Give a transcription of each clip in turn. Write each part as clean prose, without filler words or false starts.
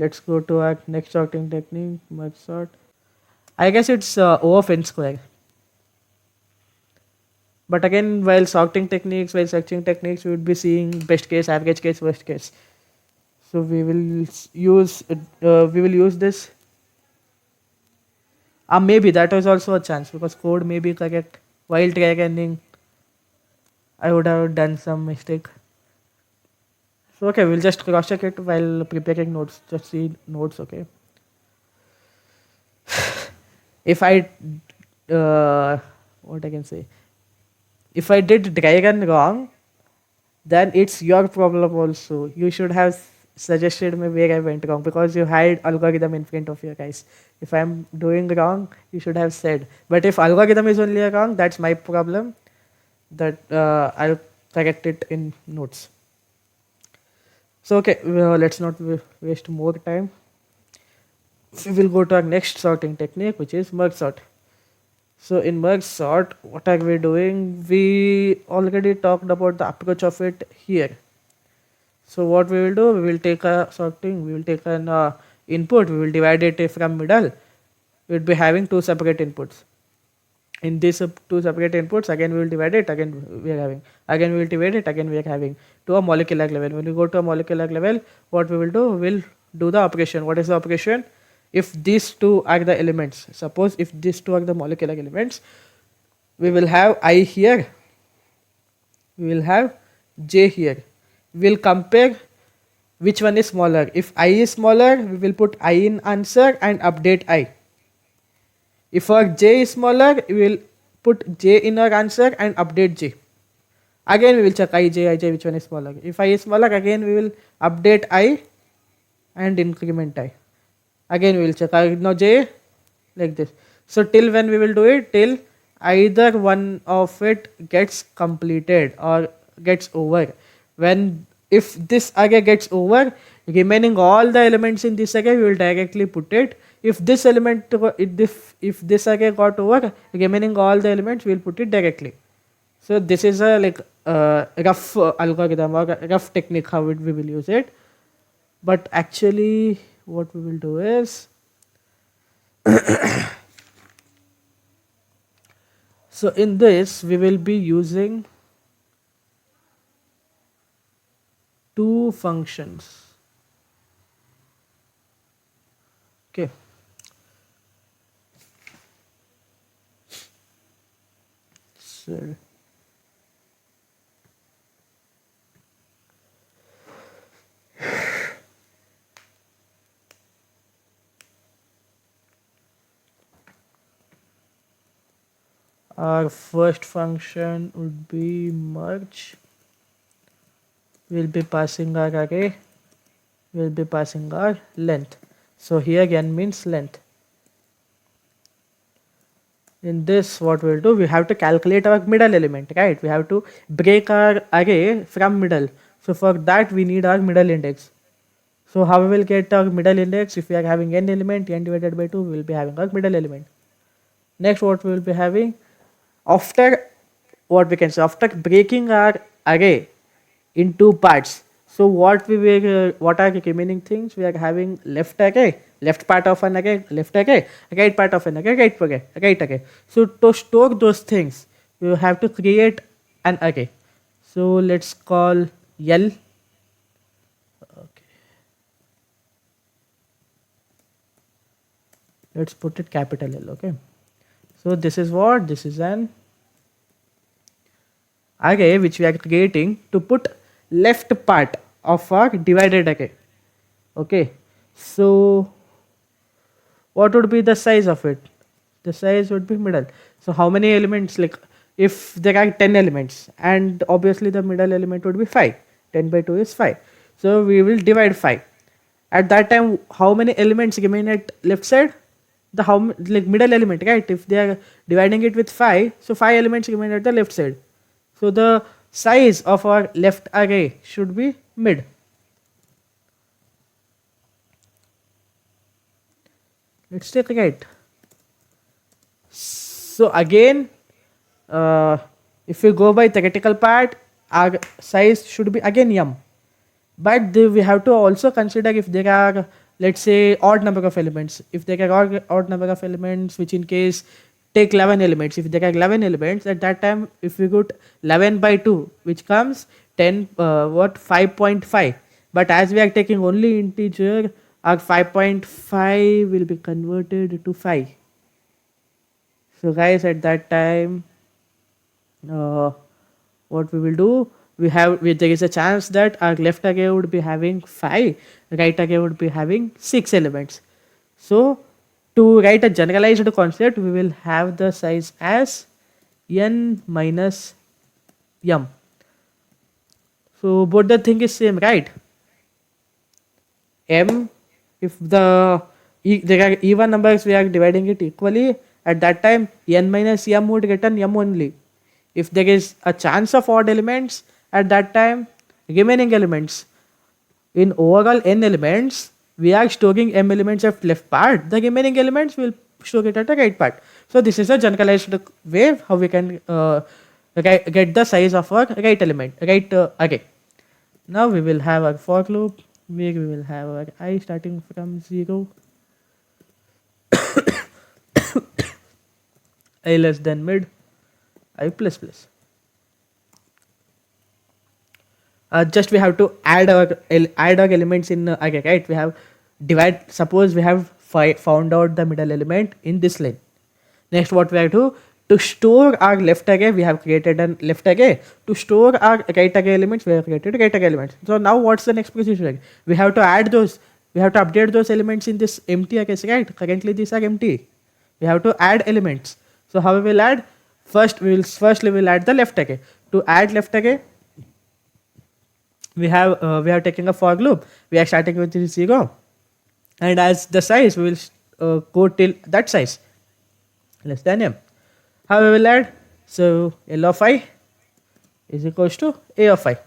Let's go to our next sorting technique, merge sort. I guess it's O of n square. But again, while sorting techniques, while searching techniques, we would be seeing best case, average case, worst case. So we will use this. Maybe that was also a chance because code may be correct. While try running, I would have done some mistake. So okay, we'll just cross check it while preparing notes. Just see notes, okay. If I, what I can say, if I did dry run wrong, then it's your problem also. You should have suggested me where I went wrong because you had algorithm in front of your eyes. If I'm doing wrong, you should have said. But if algorithm is only wrong, that's my problem. That I'll correct it in notes. So okay, let's not waste more time. We will go to our next sorting technique, which is merge sort. So in merge sort, what are we doing? We already talked about the approach of it here. So what we will do, we will take a sorting, we will take an input, we will divide it from middle. We will be having two separate inputs. In these two separate inputs, again we will divide it, again we are having. Again we will divide it, again we are having. To a molecular level. When we go to a molecular level, what we will do, we will do the operation. What is the operation? If these two are the elements, suppose if these two are the molecular elements, we will have I here, we will have J here. We will compare which one is smaller. If I is smaller, we will put I in answer and update I. If our J is smaller, we will put J in our answer and update J. Again we will check Ij, which one is smaller. If I is smaller, again we will update I and increment I. Again we will check now J like this. So till when we will do it? Till either one of it gets completed or gets over. When if this array gets over, remaining all the elements in this array we will directly put it. If this element if this array got over, remaining all the elements we will put it directly. So this is a rough algorithm or rough technique how we will use it. But actually what we will do is, so in this we will be using two functions. Okay. So our first function would be merge. We'll be passing our array. We'll be passing our length. So here again means length. In this, what we'll do, we have to calculate our middle element, right? We have to break our array from middle. So for that, we need our middle index. So how we will get our middle index? If we are having n element, n divided by 2, we will be having our middle element. Next, what we will be having, after what we can say, after breaking our array in two parts. So what are the remaining things? We are having left array, left part of an array, left array, right part of an array, right array. So to store those things, you have to create an array. So let's call L. Okay. Let's put it capital L. Okay. So this is what? This is an array which we are creating to put left part of our divided array. Okay. So what would be the size of it? The size would be middle. So how many elements? Like if there are 10 elements and obviously the middle element would be 5. 10 by 2 is 5. So we will divide 5. At that time, how many elements remain at left side? The middle element, right? If they are dividing it with 5, so 5 elements remain at the left side. So the size of our left array should be mid. Let's take right. So again, if we go by theoretical part, our size should be again m. But we have to also consider if there are let's say odd number of elements. If there are odd number of elements, which in case take 11 elements. If there are 11 elements, at that time, if we put 11 by 2, which comes 10, 5.5. But as we are taking only integer, our 5.5 will be converted to 5. So guys, at that time, uh, what we will do, there is a chance that our left array would be having 5, right array would be having 6 elements. So to write a generalized concept, we will have the size as n minus m. So both the thing is same, right? M, if there are even numbers, we are dividing it equally. At that time, n minus m would return m only. If there is a chance of odd elements, at that time, remaining elements, in overall n elements, we are storing m elements at left part. The remaining elements will store it at the right part. So this is a generalized way how we can get the size of our right element, right array. Now we will have our for loop where we will have our I starting from 0, I less than mid, I plus plus. Just we have to add our elements in array, right? We have divide. Suppose we have found out the middle element in this line. Next, what we have to store our left array, we have created a left array. To store our right array elements, we have created right array elements. So now, what's the next procedure? We have to add those. We have to update those elements in this empty array, right? Currently, these are empty. We have to add elements. So how we will add? Firstly we will add the left array. To add left array, we have taken a for loop. We are starting with 0, and as the size, we will go till that size less than m. How we will add? So L of I is equals to A of I.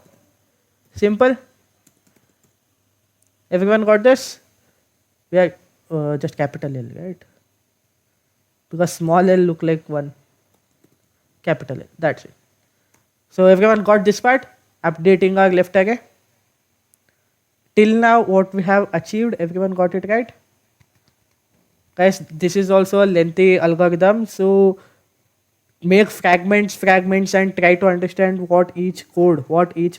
Simple. Everyone got this? We are just capital L, right? Because small l look like 1. Capital L. That's it. So everyone got this part? Updating our left array. Till now, what we have achieved, everyone got it right? Guys, this is also a lengthy algorithm. So make fragments and try to understand what each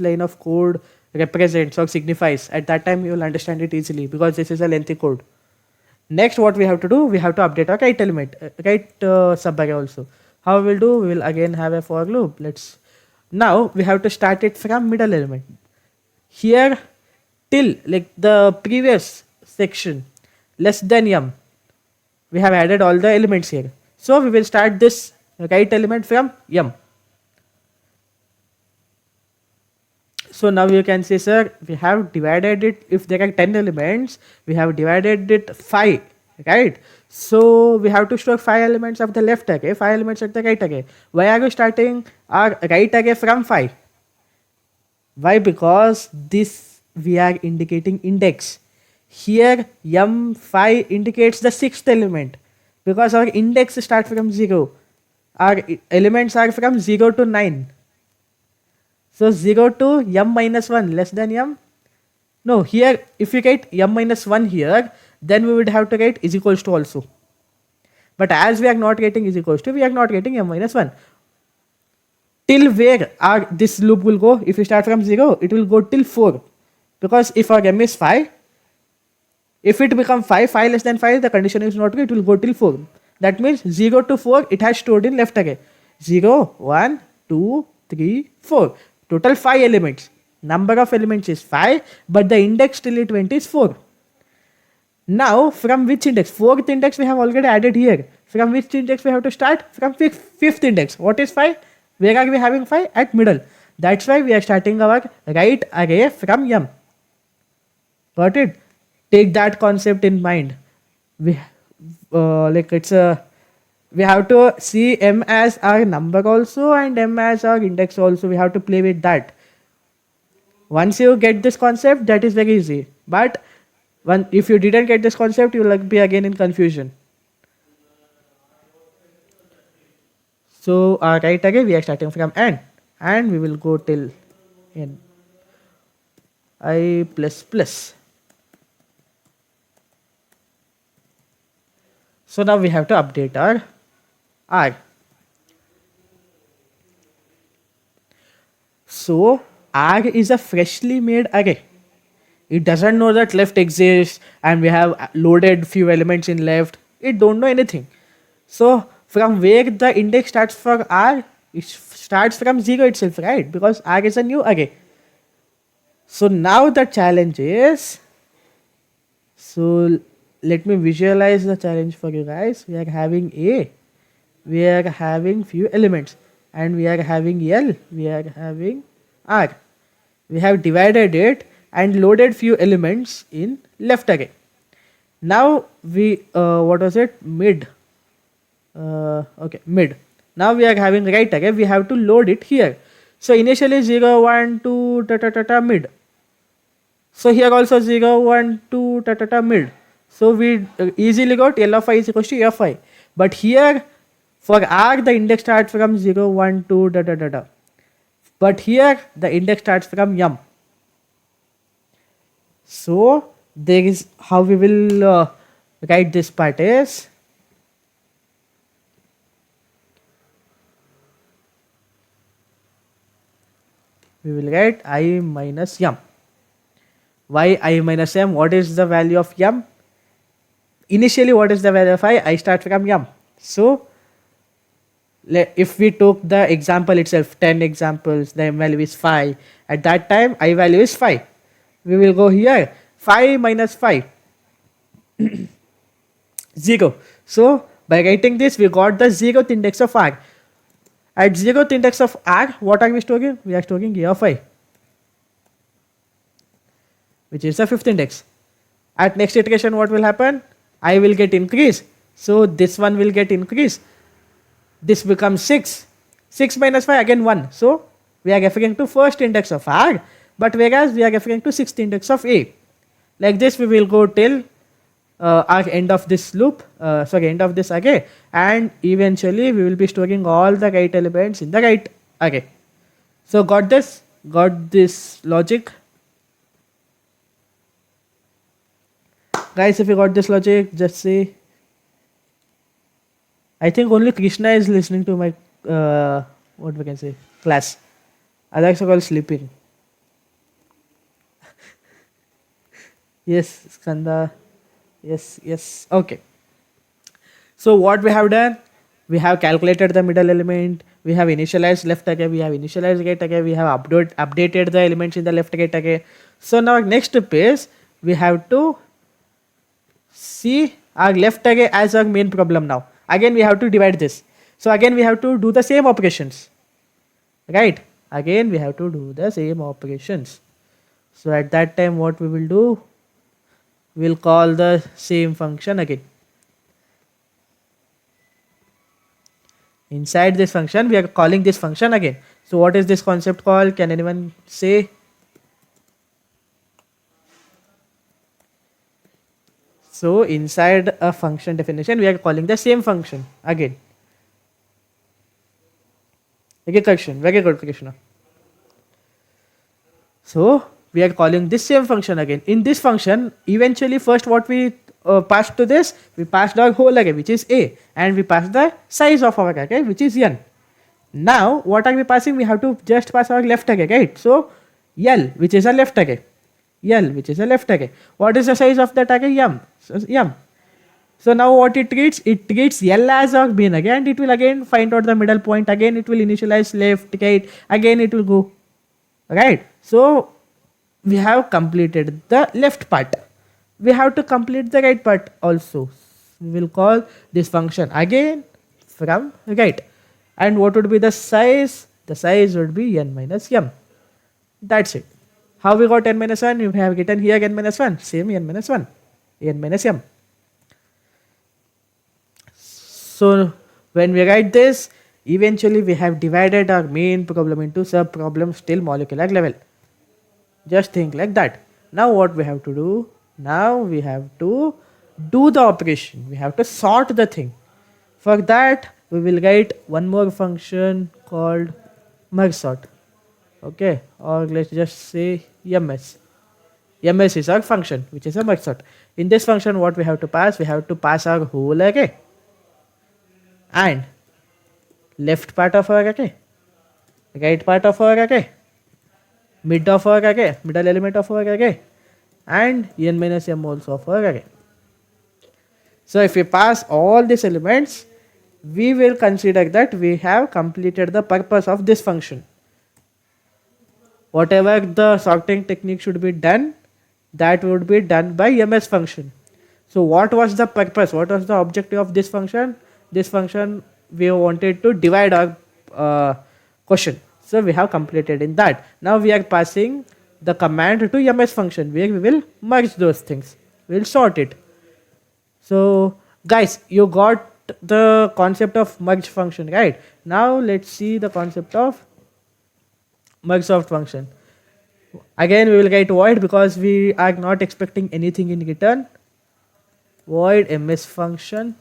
line of code represents or signifies. At that time, you will understand it easily because this is a lengthy code. Next, what we have to do, we have to update our right element, right subarray also. How we will do? We will again have a for loop. Now we have to start it from middle element. Here till like the previous section less than m, we have added all the elements here. So we will start this right element from m. So now you can say, sir, we have divided it. If there are 10 elements, we have divided it 5, right? So we have to store 5 elements of the left array, 5 elements of the right array. Why are we starting our right array from 5? Why? Because this we are indicating index. Here m5 indicates the 6th element because our index starts from 0. Our elements are from 0 to 9. So 0 to m minus 1 less than m. No, here if we get m minus 1 here, then we would have to get is equals to also. But as we are not getting is equals to, we are not getting m minus 1. Till where this loop will go? If we start from 0, it will go till 4. Because if our m is 5, if it becomes 5 less than 5, the condition is not true, it will go till 4. That means 0 to 4, it has stored in left array. 0, 1, 2, 3, 4. Total 5 elements. Number of elements is 5, but the index till it went is 4. Now, from which index? 4th index we have already added here. From which index we have to start? From 5th index. What is 5? Where are we having 5? At middle. That's why we are starting our right array from m. Got it? Take that concept in mind. We have to see m as our number also and m as our index also. We have to play with that. Once you get this concept, that is very easy. But if you didn't get this concept, you will be again in confusion. So our right array, we are starting from n, and we will go till n. I plus plus. So now we have to update our R. So R is a freshly made array. It doesn't know that left exists and we have loaded few elements in left. It don't know anything. So from where the index starts for R, it starts from 0 itself, right? Because R is a new array. So now the challenge is, so let me visualize the challenge for you guys. We are having A, we are having few elements, and we are having L, we are having R. We have divided it and loaded few elements in left array. Now we, what was it? Mid. Okay, mid. Now we are having right array. We have to load it here. So initially 0, 1, 2, mid. So here also 0, 1, 2, mid. So we easily got L of I is equals to A of I. But here for R the index starts from 0, 1, 2, But here the index starts from M. So there is how we will write this part is, we will write I minus M. Why I minus M? What is the value of M? Initially, what is the value of I? I start from M. So if we took the example itself, 10 examples, the M value is 5. At that time, I value is 5. We will go here. 5 minus 5. 0. So by writing this, we got the 0th index of R. At 0th index of R, what are we storing? We are storing A of I, which is the 5th index. At next iteration, what will happen? I will get increased. So this one will get increased. This becomes 6. 6 minus 5, again 1. So we are referring to first index of R, but whereas we are referring to 6th index of A. Like this, we will go till our end of this loop, end of this array, and eventually we will be storing all the right elements in the right array. So got this logic? Guys, if you got this logic, just say. I think only Krishna is listening to my, what we can say, class. Others are all sleeping. Yes, Skanda. Yes. Okay. So what we have done? We have calculated the middle element. We have initialized left array. We have initialized right array. We have updated the elements in the left right array. So now next step is we have to see our left array as our main problem now. Again we have to divide this. So again we have to do the same operations. Right? Again we have to do the same operations. So at that time what we will do? We'll call the same function again. Inside this function, we are calling this function again. So what is this concept called? Can anyone say? So inside a function definition, we are calling the same function again. Okay, Krishna. Very good, Krishna. So we are calling this same function again. In this function, eventually first what we passed to this, we passed our whole array, which is A, and we passed the size of our array, which is N. Now what are we passing? We have to just pass our left array, right? So L, which is a left array. L, which is a left array. What is the size of that array? M. So, M. So now what it treats? It treats L as our main array, and it will again find out the middle point. Again it will initialize left, right. Again it will go. Right? So we have completed the left part. We have to complete the right part also. We will call this function again from right. And what would be the size? The size would be n minus m. That's it. How we got n minus 1? We have written here n minus 1. Same n minus 1. N minus m. So when we write this, eventually we have divided our main problem into sub-problems till molecular level. Just think like that. Now what we have to do? Now we have to do the operation. We have to sort the thing. For that, we will write one more function called merge sort. Okay, or let's just say ms. Ms is our function, which is a merge sort. In this function, what we have to pass? We have to pass our whole array. and left part of our array, right part of our array, mid of our array, middle element of our array, and n minus m also of our array. So if we pass all these elements, we will consider that we have completed the purpose of this function. Whatever the sorting technique should be done, that would be done by ms function. So what was the purpose? What was the objective of this function? This function, we wanted to divide our question. So we have completed in that. Now we are passing the command to ms function where we will merge those things. We will sort it. So guys, you got the concept of merge function, right? Now let's see the concept of merge sort function. Again, we will get void because we are not expecting anything in return. Void ms function.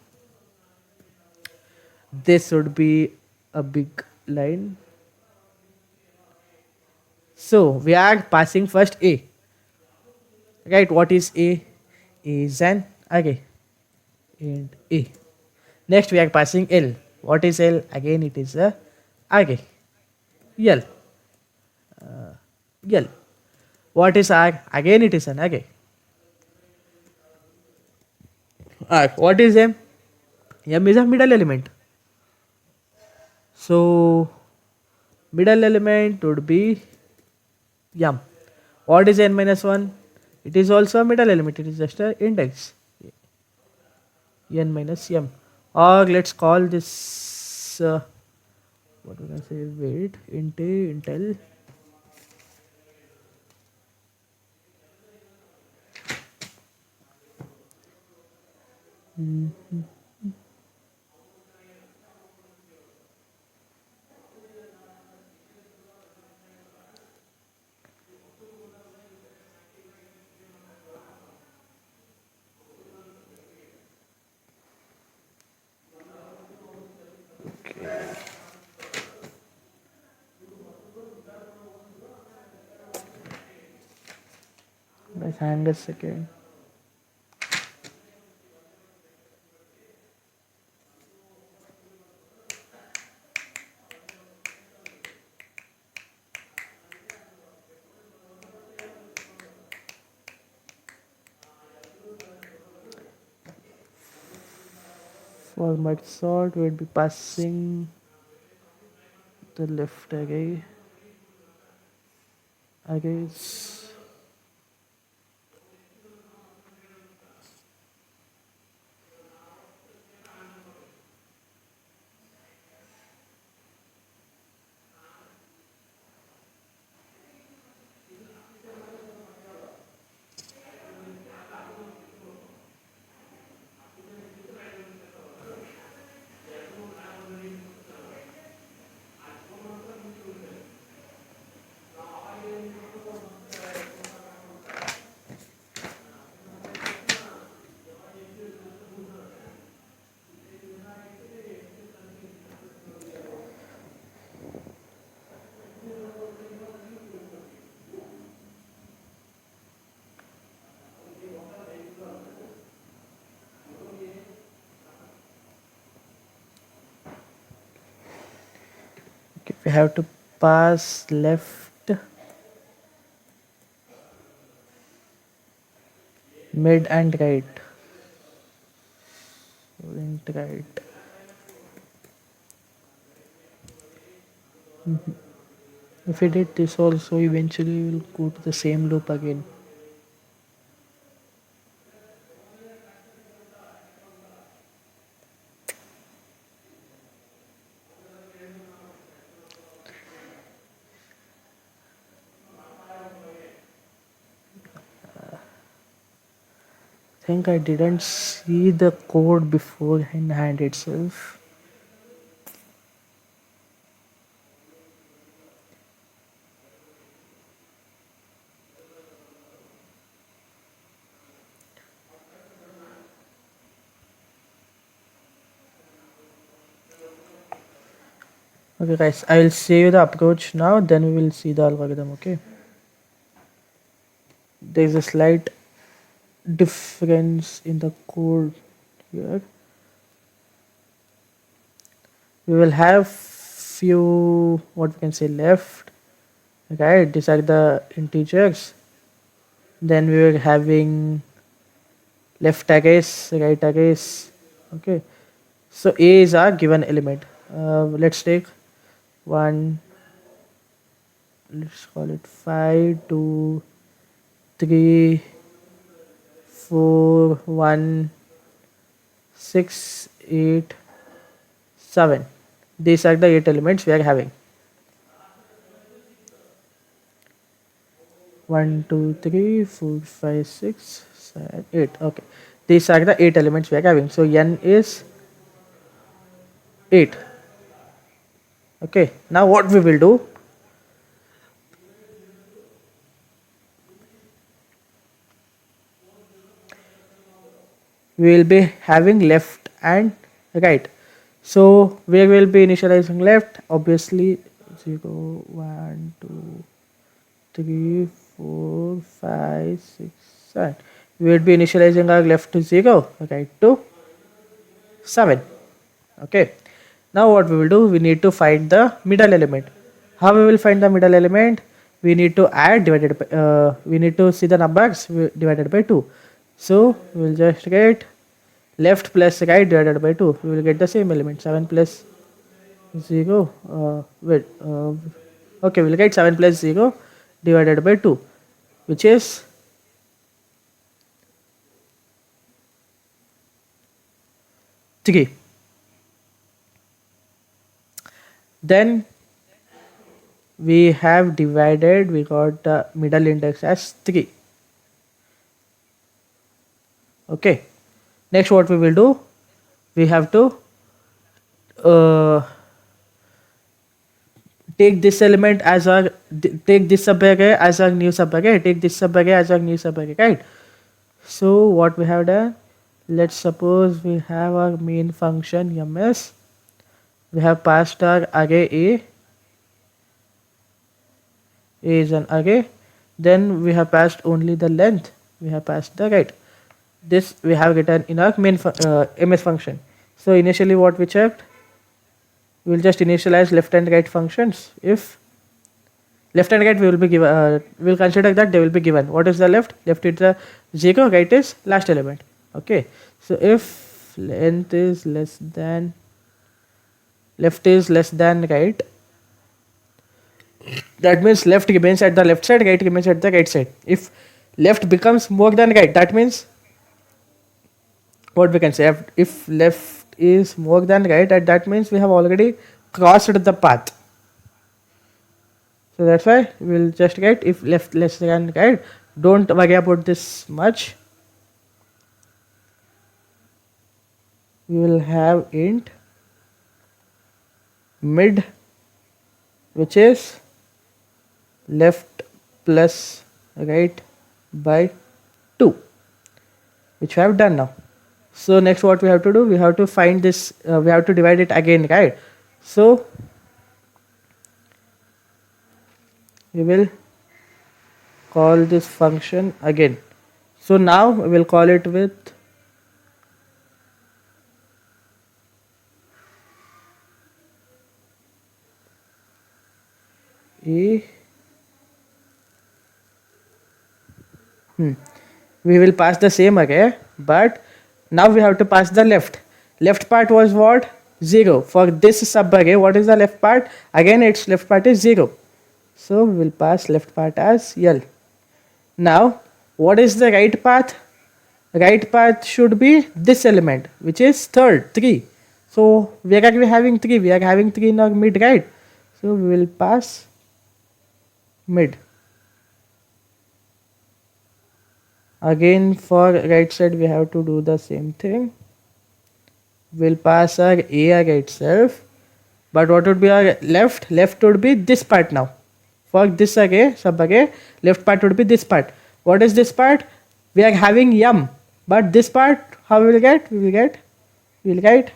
This would be a big line. So we are passing first a. Right? What is a? A is an array. And a. Next we are passing l. What is l? Again it is a array. L. L. What is r? Again it is an array. R. What is m? M is a middle element. So middle element would be m. What is n minus 1? It is also a middle element. It is just an index. N minus m. Or let's call this, what we can say, wait, int a, int l. Let's hang a second. For my sort, we'll be passing the left array. Arrays. Okay, we have to pass left, mid, and right. Int right. If we did this also, eventually we'll go to the same loop again. I think I didn't see the code before in hand itself. Okay guys, I will save the approach now, then we will see the algorithm. Okay, there is a slight difference in the code here. We will have few, what we can say, left, right? These are the integers. Then we were having left arrays, right arrays. Okay. So A is our given element. Let's take one, let's call it 5, 2, 3, 4, 1, 6, 8, 7. These are the 8 elements we are having. 1, 2, 3, 4, 5, 6, 7, 8. Okay. These are the 8 elements we are having. So n is 8. Okay. Now what we will do, we will be having left and right. So we will be initializing left, obviously 0, 1, 2, 3, 4, 5, 6, 7. We will be initializing our left to 0, right to 7. Okay. Now what we will do, we need to find the middle element. How we will find the middle element? We need to add divided by, we need to see the numbers divided by 2. So we will just get left plus right divided by 2. We will get the same element, 7 plus 0. Okay, we will get 7 plus 0 divided by 2, which is 3. Then we have divided, we got the middle index as 3. Okay. Next what we will do, we have to uh, take this element as our, take this subarray as our new subarray, take this subarray as our new subarray, right? So what we have done, let's suppose we have our main function ms, we have passed our array a is an array, then we have passed only the length, we have passed the right. This we have written in our main ms function. So initially what we checked, we will just initialize left and right functions. If left and right we will be given, we will consider that they will be given. What is the left? Left is the 0, right is last element. Okay. So if length is less than, left is less than right, that means left remains at the left side, right remains at the right side. If left becomes more than right, that means what we can say, if left is more than right, that means we have already crossed the path. So that's why we'll just get if left less than right. Don't worry about this much. We will have int mid, which is left plus right by 2, which we have done now. So next what we have to do, we have to find this, we have to divide it again, right? So we will call this function again. So now we will call it with a we will pass the same array, but now we have to pass the left part was what, 0 for this subarray. What is the left part? Again its left part is 0, so we will pass left part as L. Now what is the right path? Right path should be this element, which is third, 3. So where are we having 3? We are having 3 in our mid, right? So we will pass mid. Again for right side we have to do the same thing. We'll pass our A array itself, but what would be our left? Left would be this part now. For this array, subarray, left part would be this part. What is this part? We are having yum, but this part, how we will get? We will get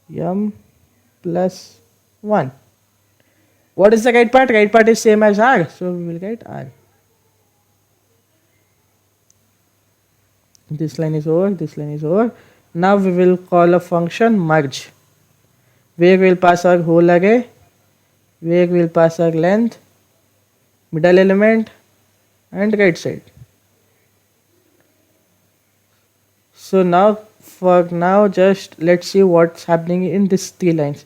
yum plus 1. What is the right part? Right part is same as r, so we will get r. This line is over, this line is over. Now we will call a function merge. where we'll pass our whole array, where we'll pass our length, middle element, and right side. So now for now, just let's see what's happening in these three lines.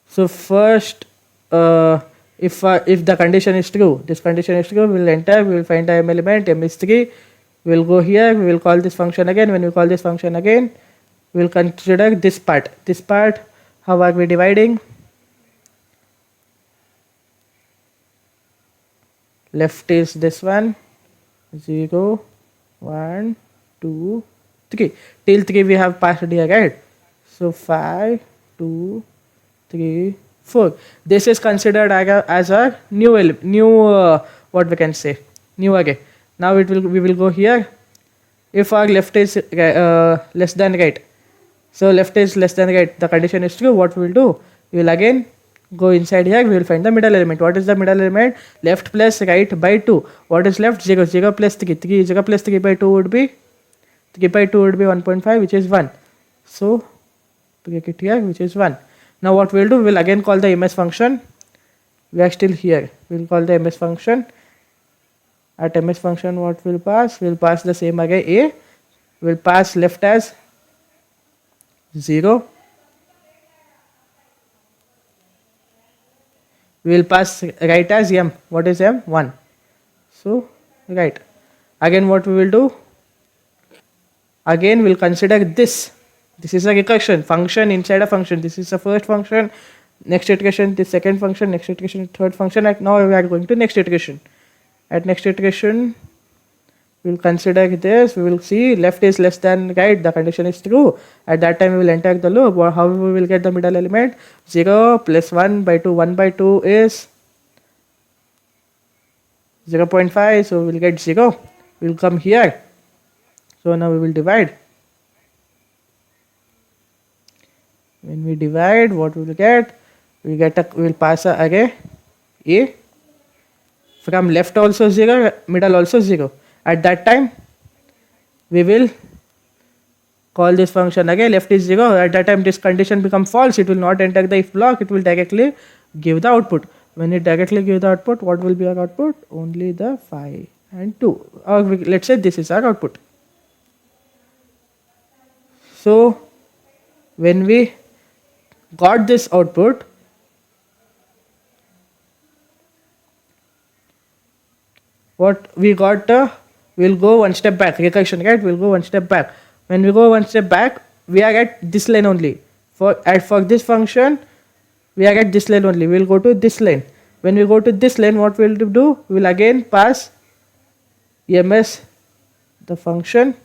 So first, if the condition is true, this condition is true, we'll enter, we will find the m element, m is 3, we'll go here, we will call this function again. When we call this function again, we'll consider this part. This part, how are we dividing? Left is this one, 0, 1, 2, 3. Till 3 we have passed here, right? So 5, 2, 3, 4. This is considered as a what we can say, new array. Now we will go here. If our left is less than right, so left is less than right, the condition is true. What we will do? We will again go inside here. We will find the middle element. What is the middle element? Left plus right by 2. What is left? 0. 0 plus 3. 0 plus 3 by 2 would be 3 by 2 would be 1.5, which is 1. So break it here, which is 1. Now what we'll do, we'll again call the ms function. We are still here. We'll call the ms function. At ms function, what we'll pass? We'll pass the same array a. We'll pass left as 0. We'll pass right as m. What is m? 1. So right. Again what we will do? Again we'll consider this. This is a recursion function inside a function. This is the first function. Next iteration, the second function. Next iteration, third function. And now we are going to next iteration. At next iteration, we'll consider this. We will see left is less than right. The condition is true. At that time, we will enter the loop. How we will get the middle element? 0 plus 1 by 2. 1 by 2 is 0.5. So we will get 0. We will come here. So now we will divide. When we divide, what we will get? We will pass a array a. From left also 0, middle also 0. At that time, we will call this function again. Left is 0. At that time, this condition becomes false. It will not enter the if block. It will directly give the output. When it directly gives the output, what will be our output? Only the 5 and 2. Or let's say this is our output. So, when we got this output, what we got, we'll go one step back. Recursion, right? We'll go one step back. When we go one step back, we are at this line only. For this function, we are at this line only. We'll go to this line. When we go to this line, what we'll do? We'll again pass ms the function.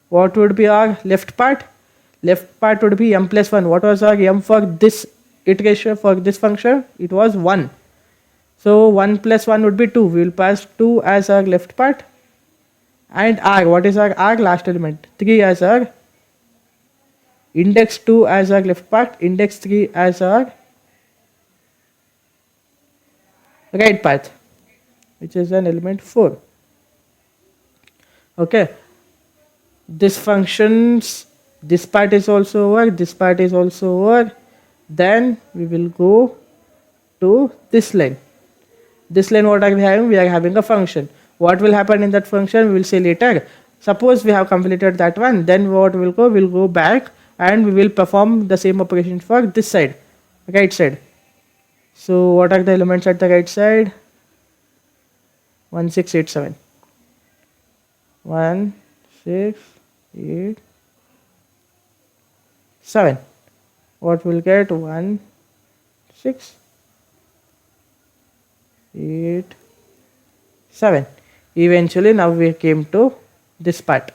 What would be our left part? Left part would be m plus 1. What was our m for this iteration for this function? It was 1. So 1 plus 1 would be 2. We will pass 2 as our left part. And r, what is our r? Last element. 3 as our index 2 as our left part. Index 3 as our right path, which is an element 4. Okay. This functions, this part is also over. This part is also over. Then we will go to this line. This line, what are we having? We are having a function. What will happen in that function? We will see later. Suppose we have completed that one, then what will go? We'll go back and we will perform the same operation for this side, right side. So what are the elements at the right side? 1, 6, 8, 7. 1, 6, 8, 7. What will get? 1, 6, 8, 7. Eventually now we came to this part.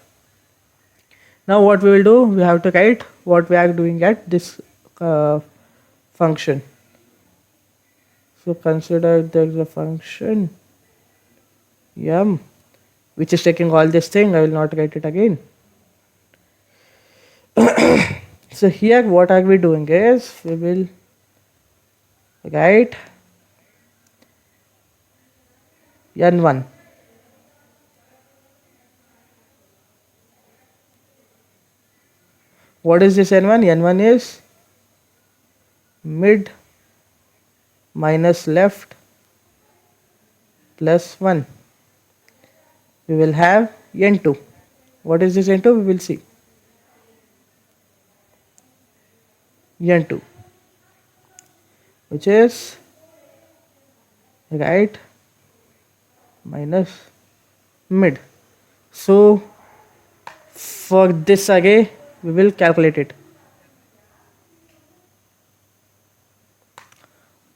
Now what we will do? We have to write what we are doing at this function. So consider there is a function m which is taking all this thing. I will not write it again. So here what are we doing is we will write n1. What is this n1? N1 is mid minus left plus 1. We will have n2. What is this n2? We will see. n2, which is right minus mid. So for this array, we will calculate it.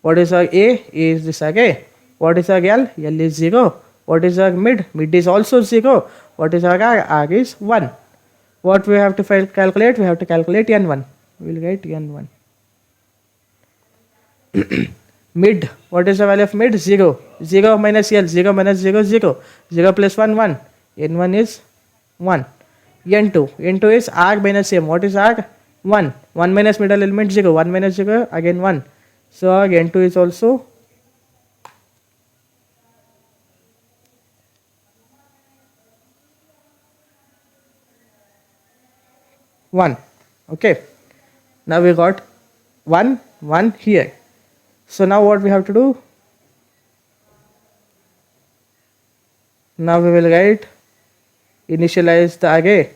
What is our A? A is this array. What is our L? L is 0. What is our mid? Mid is also 0. What is our R? R is 1. What we have to calculate? We have to calculate n1. We will get n1. Mid. What is the value of mid? 0. 0 minus L. 0 minus 0, 0. 0 plus 1, 1. n1 is 1. n2. n2 is R minus M. What is R? 1. 1 minus middle element 0. 1 minus 0, again 1. So our n2 is also 1. Okay. Now we got 1, 1 here. So now what we have to do? Now we will write initialize the array.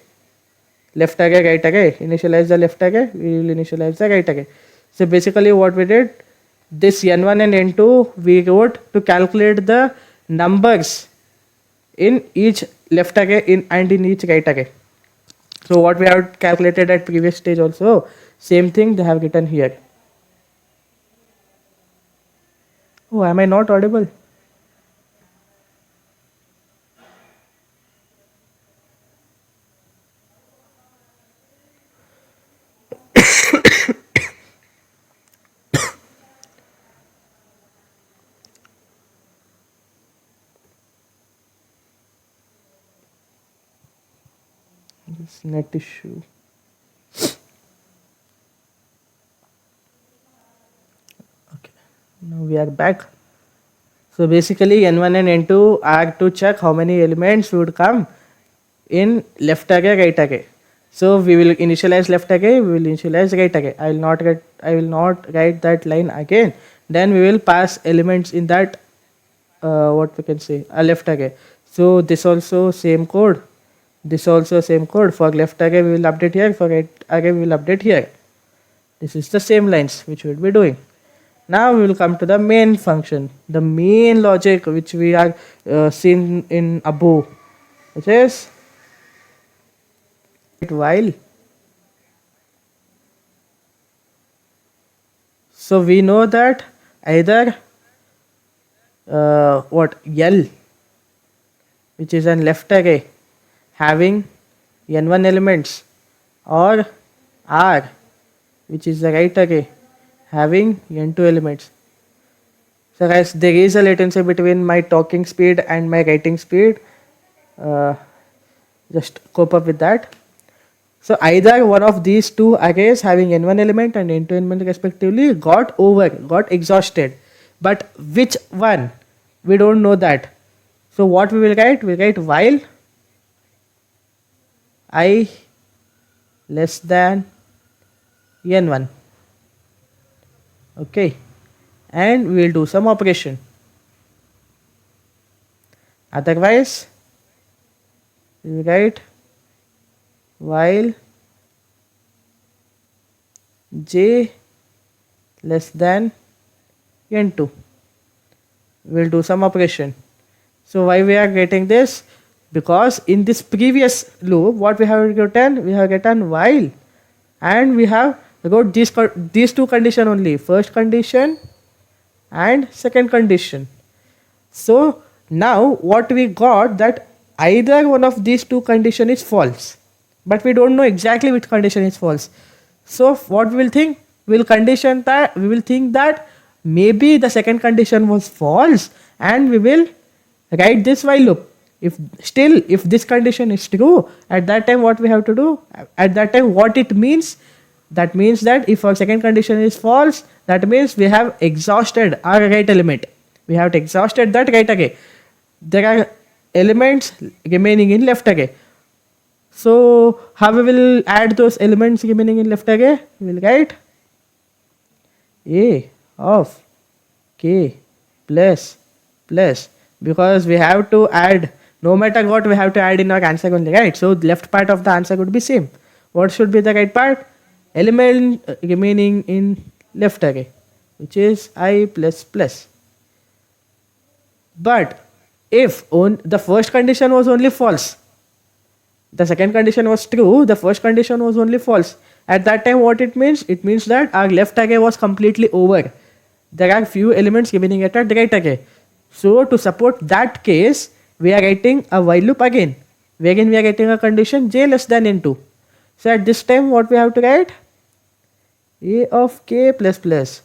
Left array, right array. Initialize the left array. We will initialize the right array. So basically what we did, this n1 and n2 we wrote to calculate the numbers in each left array and in each right array. So what we have calculated at previous stage also, same thing they have written here. Oh, am I not audible? This net issue. Okay, now we are back. So basically n1 and n2 are to check how many elements would come in left array, right array. So we will initialize left array, we will initialize right array. I will not write that line again. Then we will pass elements in that what we can say, a left array. So this also same code. This also same code. For left array we will update here, for right array we will update here. This is the same lines which we will be doing. Now we will come to the main function, the main logic which we are seen in above, which is while. So we know that either what L, which is an left array having n1 elements, or R, which is the right array having n2 elements. So guys, there is a latency between my talking speed and my writing speed. Just cope up with that. So either one of these two arrays having n1 element and n2 element respectively got exhausted. But which one? We don't know that. So what we will write? We write while I less than n1. Okay. And we will do some operation. Otherwise, we will write while j less than n2. We will do some operation. So why we are getting this? Because in this previous loop, what we have written? We have written while, and we have got these two conditions only. First condition and second condition. So now what we got, that either one of these two condition is false, but we don't know exactly which condition is false. So what we will think? We will think that maybe the second condition was false, and we will write this while loop. If this condition is true, at that time what we have to do? At that time what it means? That means that if our second condition is false, that means we have exhausted our right element. We have exhausted that right array. There are elements remaining in left array. So how we will add those elements remaining in left array? We will write A of k plus plus, because we have to add, no matter what we have to add in our answer only, right? So left part of the answer would be same. What should be the right part? Element remaining in left array, which is I plus plus. But if on the first condition was only false, the second condition was true, the first condition was only false. At that time, what it means? It means that our left array was completely over. There are few elements remaining at our right array. So to support that case, we are writing a while loop again, wherein we are getting a condition j less than n2. So at this time, what we have to write? A of k plus plus.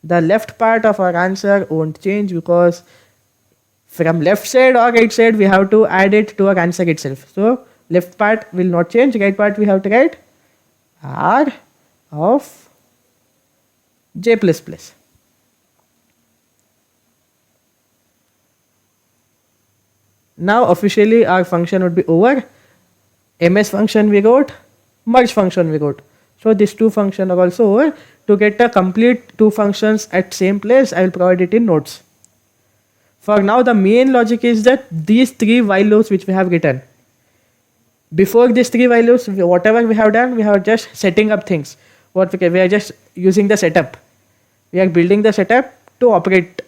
The left part of our answer won't change, because from left side or right side we have to add it to our answer itself. So left part will not change, right part we have to write r of j plus plus. Now officially our function would be over. ms function we wrote, merge function we wrote. So these two functions are also over. To get a complete two functions at same place, I will provide it in notes. For now, the main logic is that these three while loops which we have written. Before these three while loops, whatever we have done, we are just setting up things. We are just using the setup. We are building the setup to operate.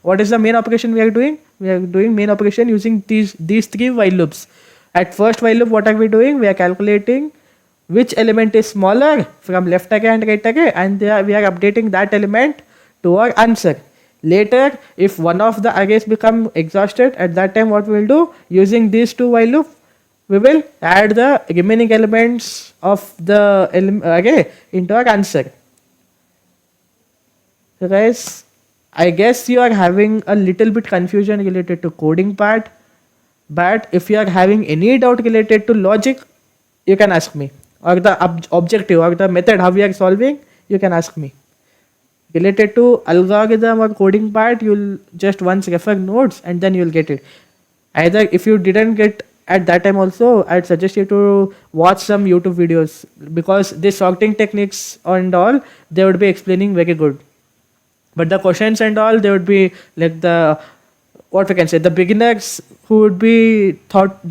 What is the main operation we are doing? We are doing main operation using these three while loops. At first while loop, what are we doing? We are calculating which element is smaller from left array and right array, and we are updating that element to our answer. Later, if one of the arrays become exhausted, at that time what we will do, using these two while loop, we will add the remaining elements of the array into our answer. So guys, I guess you are having a little bit confusion related to coding part, but if you are having any doubt related to logic, you can ask me, or the objective or the method how we are solving, you can ask me. Related to algorithm or coding part, you'll just once refer notes and then you'll get it. Either if you didn't get at that time also, I'd suggest you to watch some YouTube videos, because this sorting techniques and all, they would be explaining very good. But the questions and all, they would be like the, what we can say, the beginners who would be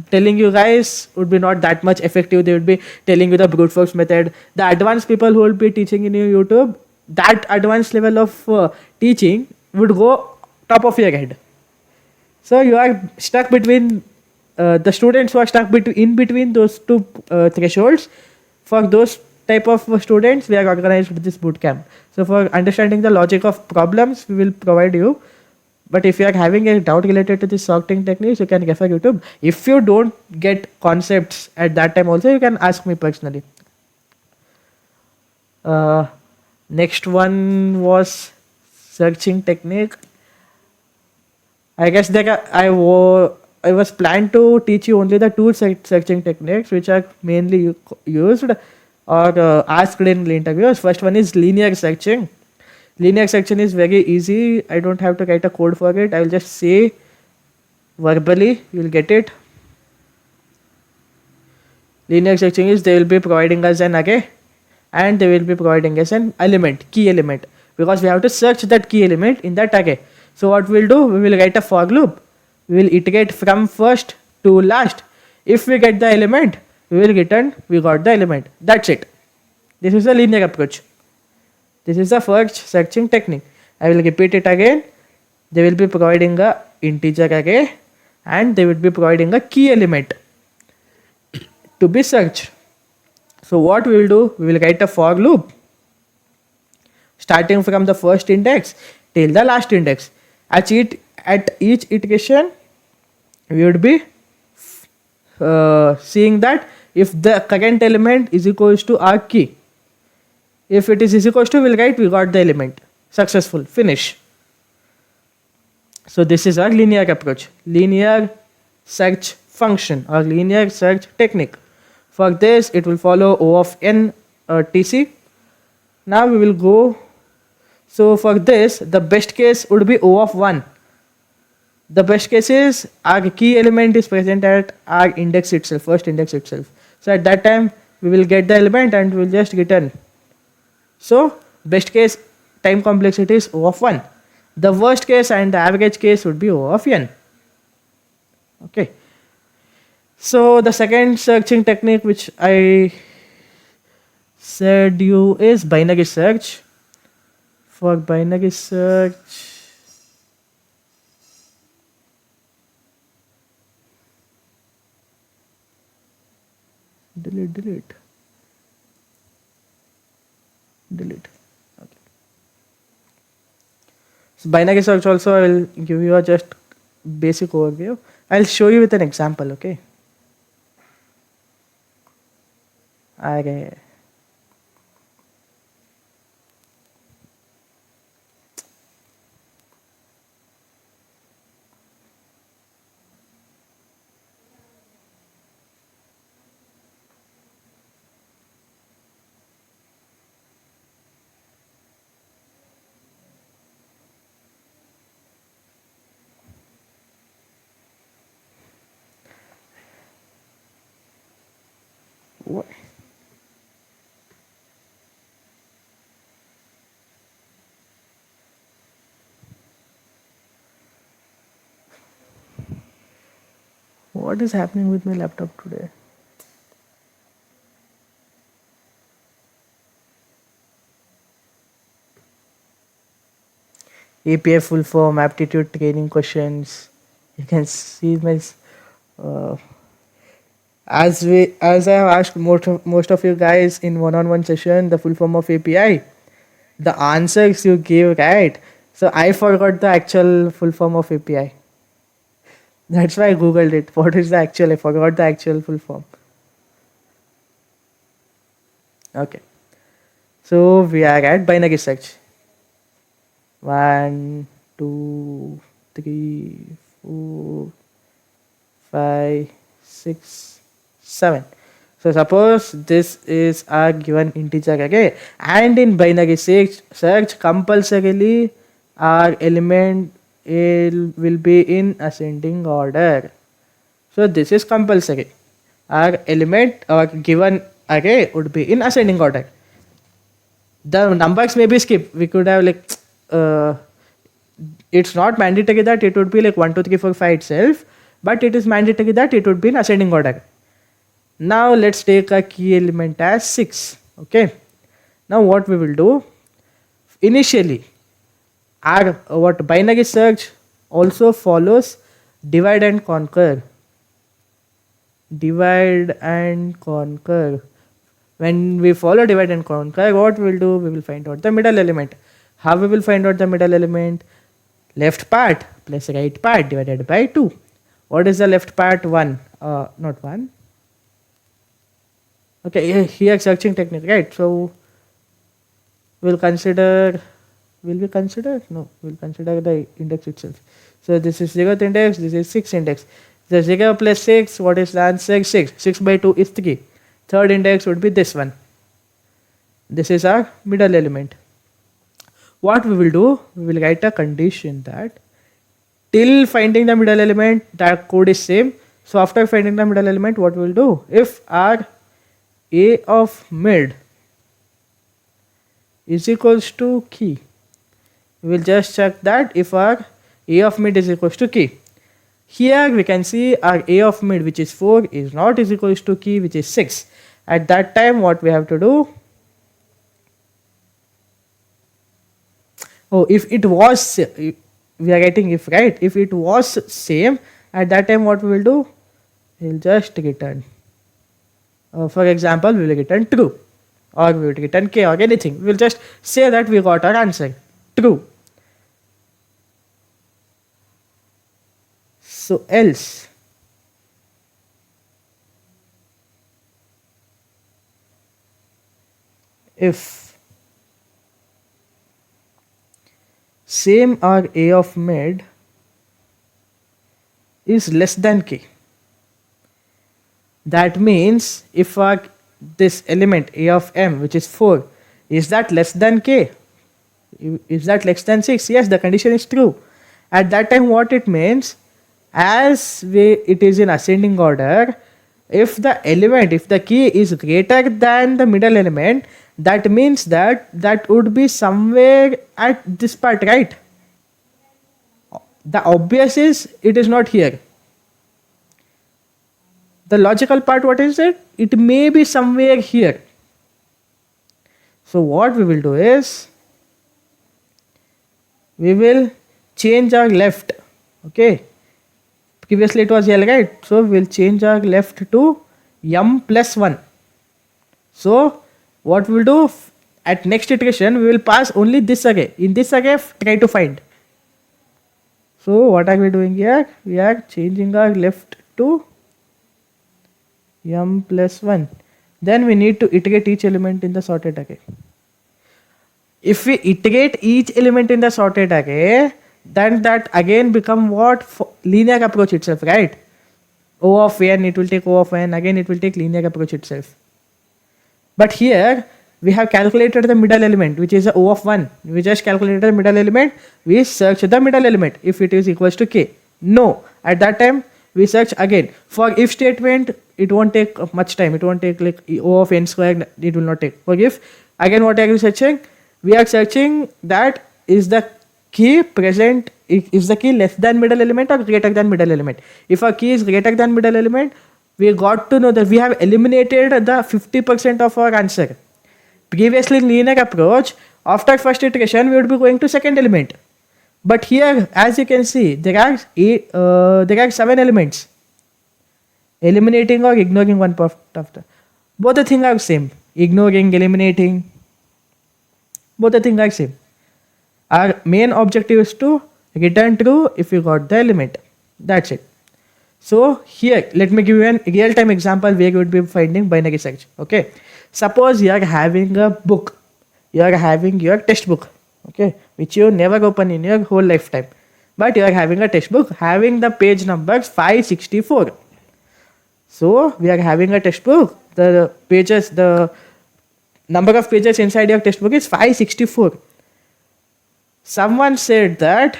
telling you guys would be not that much effective. They would be telling you the brute force method. The advanced people who will be teaching in your YouTube, that advanced level of teaching would go top of your head. So you are stuck between the students who are stuck in between those two thresholds. For those type of students, we are organized with this bootcamp. So for understanding the logic of problems, we will provide you. But if you are having a doubt related to this sorting techniques, you can refer YouTube. If you don't get concepts at that time also, you can ask me personally. Next one was searching technique. I guess that I was planned to teach you only the two searching techniques which are mainly used or asked in interviews. First one is linear searching. Linear searching is very easy. I don't have to write a code for it. I will just say verbally, you will get it. Linear searching is they will be providing us an array and they will be providing us an element, key element, because we have to search that key element in that array. So what we'll do, we will write a for loop. We will iterate from first to last. If we get the element, we will return we got the element. That's it. This is a linear approach. This is the first searching technique. I will repeat it again. They will be providing a integer array and they will be providing a key element to be searched. So what we will do, we will write a for loop starting from the first index till the last index. At each iteration, we would be seeing that if the current element is equals to our key. If it is equals to, we'll write we got the element. Successful. Finish. So this is our linear approach. Linear search function or linear search technique. For this, it will follow O of n tc. Now we will go. So for this, the best case would be O of 1. The best case is our key element is present at our index itself, first index itself. So at that time, we will get the element and we will just return. So best case time complexity is O of 1. The worst case and the average case would be O of n. Okay. So the second searching technique which I said you is binary search. For binary search, delete. Okay. So binary search also I will give you a just basic overview. I'll show you with an example, okay? Okay. What? What is happening with my laptop today? API full form, aptitude training questions. You can see my uh, as I have asked most of you guys in one-on-one session the full form of API, the answers you give right. So I forgot the actual full form of API. That's why I googled it. What is the actual? I forgot the actual full form. Okay. So we are at binary search. 1, 2, 3, 4, 5, 6, 7. So suppose this is a given integer, okay, and in binary search compulsorily our element will be in ascending order. So this is compulsory. Our element or given array would be in ascending order. The numbers may be skipped. We could have like uh, it's not mandatory that it would be like 1, 2, 3, 4, 5 itself, but it is mandatory that it would be in ascending order. Now let's take a key element as 6. Okay. Now what we will do, initially our what binary search also follows divide and conquer. Divide and conquer. When we follow divide and conquer, what we will do, we will find out the middle element. How we will find out the middle element? Left part plus right part divided by 2. What is the left part? 1. Not 1. Okay, here searching technique, right? So we'll consider, will we consider? No, we'll consider the index itself. So this is 0th index, this is 6th index. The 0 plus 6, what is the answer? 6. 6 by 2 is 3. Third index would be this one. This is our middle element. What we will do, we will write a condition that till finding the middle element, that code is same. So after finding the middle element, what we will do? If our A of mid is equals to key, we will just check that if our A of mid is equals to key. Here we can see our A of mid, which is 4, is not is equals to key, which is 6. At that time, what we have to do? Oh, if it was, we are getting if, right? If it was same, at that time what we will do? We will just return. For example, we will return true, or we will return k or anything. We will just say that we got our answer, true. So else, if same or A of mid is less than k, that means if our this element A of m, which is 4, is that less than k? Is that less than 6? Yes, the condition is true. At that time, what it means, as it is in ascending order, If the key is greater than the middle element, that means that would be somewhere at this part, right? The obvious is it is not here. The logical part, what is it? It may be somewhere here. So what we will do is, we will change our left. Okay. Previously it was L, right? So we will change our left to m plus 1. So what we will do, at next iteration, we will pass only this array. In this array, try to find. So what are we doing here? We are changing our left to m plus 1. Then we need to iterate each element in the sorted array. If we iterate each element in the sorted array, then that again become what? Linear approach itself, right? O of n, it will take O of n, again it will take linear approach itself. But here, we have calculated the middle element, which is O of 1. We just calculated the middle element, we search the middle element, if it is equals to k. No, at that time, we search again. For if statement, it won't take much time. It won't take like O of n square, it will not take. For if, again what are you searching? We are searching that is the key present, is the key less than middle element or greater than middle element. If a key is greater than middle element, we got to know that we have eliminated the 50% of our answer. Previously in linear approach, after first iteration, we would be going to second element. But here, as you can see, there are 7 elements. Eliminating or ignoring one part after. Both the things are same. Ignoring, eliminating, both the things are same. Our main objective is to return true if you got the element. That's it. So here, let me give you a real-time example where you would be finding binary search. Okay. Suppose you are having a book. You are having your textbook. Okay. Which you never open in your whole lifetime. But you are having a textbook having the page numbers 564. So we are having a textbook. The pages, the number of pages inside your textbook is 564. Someone said that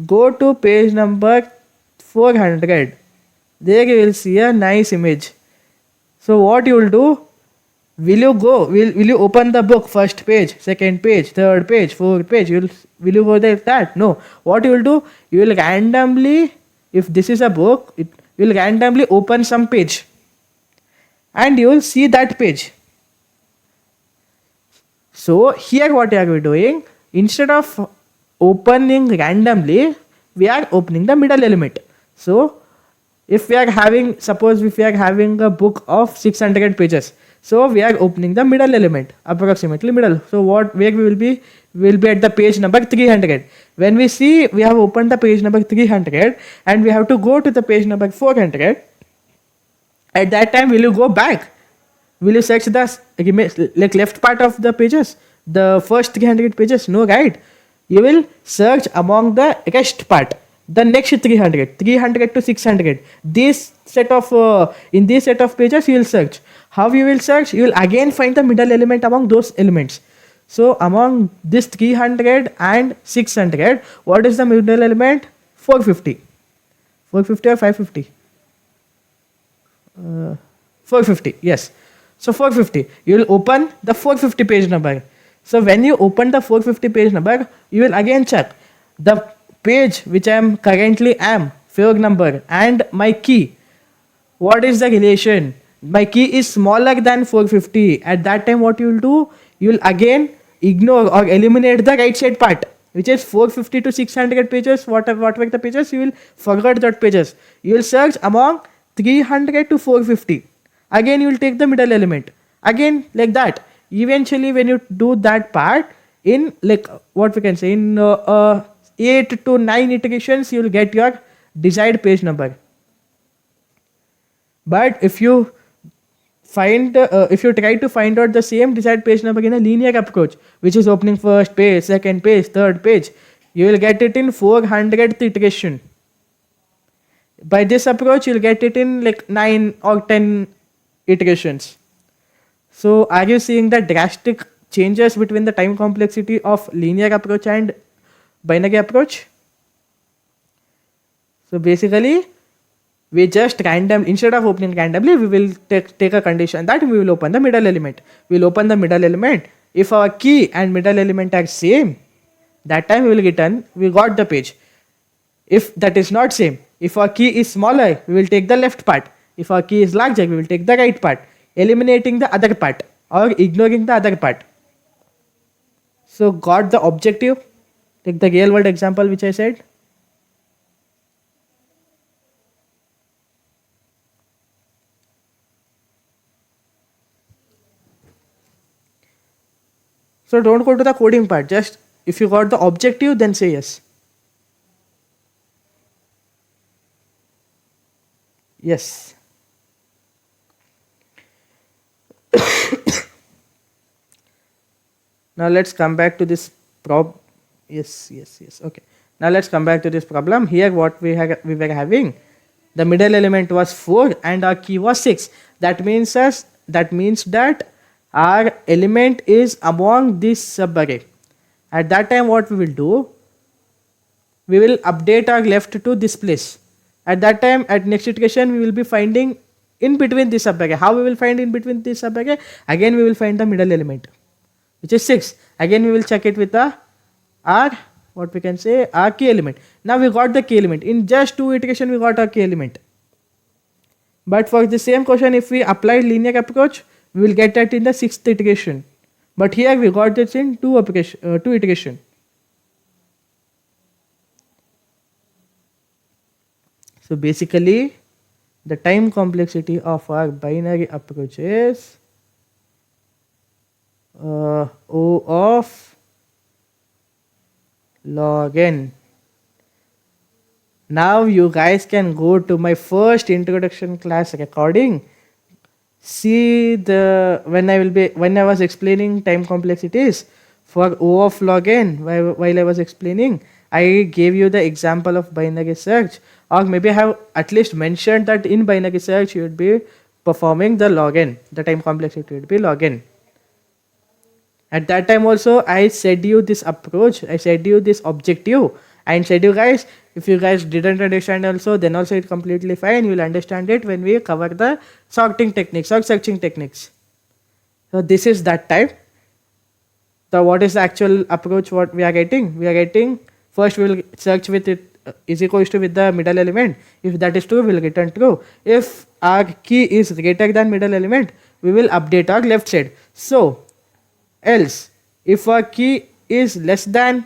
go to page number 400. There you will see a nice image. So what you will do? Will you open the book, first page, second page, third page, fourth page? Will you go there that? No. What you will do? You will randomly, if this is a book, you will randomly open some page. And you will see that page. So here what are we doing? Instead of opening randomly, we are opening the middle element. So if we are having, suppose if we are having a book of 600 pages, so we are opening the middle element, approximately middle. So where we will be at the page number 300. When we see we have opened the page number 300 and we have to go to the page number 400, at that time will you go back? Will you search the like left part of the pages, the first 300 pages? No, right? You will search among the rest part, the next 300 to 600. This set of in this set of pages you will search. How you will search? You will again find the middle element among those elements. So among this 300 and 600, what is the middle element? 450. 450 or 550? 450, yes. So 450, you will open the 450 page number. So when you open the 450 page number, you will again check the page which I am currently Fiog number and my key. What is the relation? My key is smaller than 450. At that time what you will do? You will again ignore or eliminate the right side part, which is 450 to 600 pages. Whatever the pages, you will forget that pages. You will search among 300 to 450. Again you will take the middle element. Again like that. Eventually when you do that part, in like what we can say, in 8 to 9 iterations, you will get your desired page number. But if you try to find out the same desired page number in a linear approach, which is opening first page, second page, third page, you will get it in 400th iteration. By this approach, you will get it in like 9 or 10 iterations. So are you seeing the drastic changes between the time complexity of linear approach and binary approach? So basically, We just instead of opening randomly, we will take a condition that we will open the middle element. We will open the middle element. If our key and middle element are same, that time we will return we got the page. If that is not same, if our key is smaller, we will take the left part. If our key is larger, we will take the right part, eliminating the other part or ignoring the other part. So got the objective. Take the real world example which I said. So don't go to the coding part. Just if you got the objective, then say yes. Yes. Now let's come back to this yes. Okay. Now let's come back to this problem. Here what we were having, the middle element was 4 and our key was 6. That means that our element is among this subarray. At that time what we will do, we will update our left to this place. At that time, at next iteration, we will be finding in between this subarray. How we will find in between this subarray? Again we will find the middle element, which is 6. Again we will check it with the our our key element. Now we got the key element. In just 2 iteration we got our key element. But for the same question, if we apply linear approach, we will get that in the 6th iteration. But here we got this in 2 iteration. So basically, the time complexity of our binary approach is O of log n. Now you guys can go to my first introduction class recording. See when I was explaining time complexities for O of log n, while I was explaining, I gave you the example of binary search, or maybe I have at least mentioned that in binary search you would be performing the log n, the time complexity would be log n. At that time also I said you this approach, I said you this objective, and said you guys, if you guys didn't understand also, then also it's completely fine, you will understand it when we cover the sorting techniques or searching techniques. So this is that type. So what is the actual approach what we are getting? We are getting, first we will search with it is equals to with the middle element. If that is true, we will return true. If our key is greater than middle element, we will update our left side. So else, if our key is less than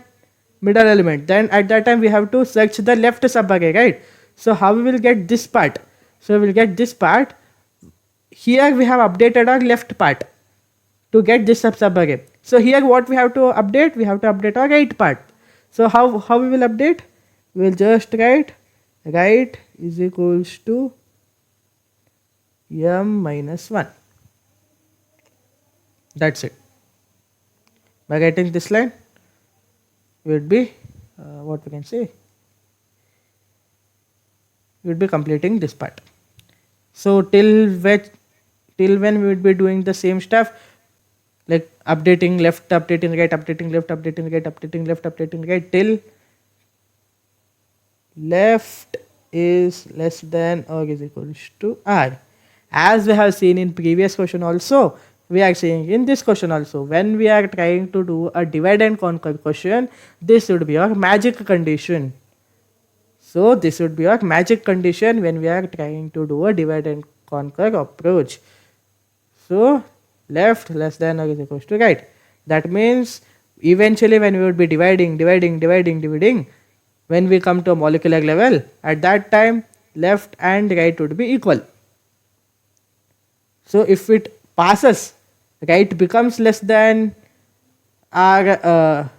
middle element, then at that time we have to search the left subarray, right? So how we will get this part? So we will get this part. Here we have updated our left part to get this subarray. So here what we have to update? We have to update our right part. So how we will update? We will just write right is equals to m minus 1. That's it. By getting this line, we would be what we can say, we would be completing this part. So till when we would be doing the same stuff, like updating left, updating right, updating left, updating right, updating left, updating right, till left is less than or is equals to r. As we have seen in previous question also, we are saying in this question also, when we are trying to do a divide and conquer question, this would be our magic condition. So this would be our magic condition when we are trying to do a divide and conquer approach. So left less than or is equals to right. That means eventually when we would be dividing, when we come to a molecular level, at that time left and right would be equal. So if it passes, right becomes less than our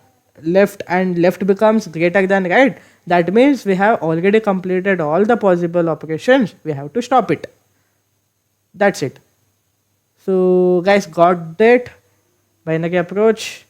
left and left becomes greater than right, that means we have already completed all the possible operations, we have to stop it. That's it. So guys, got that binary approach?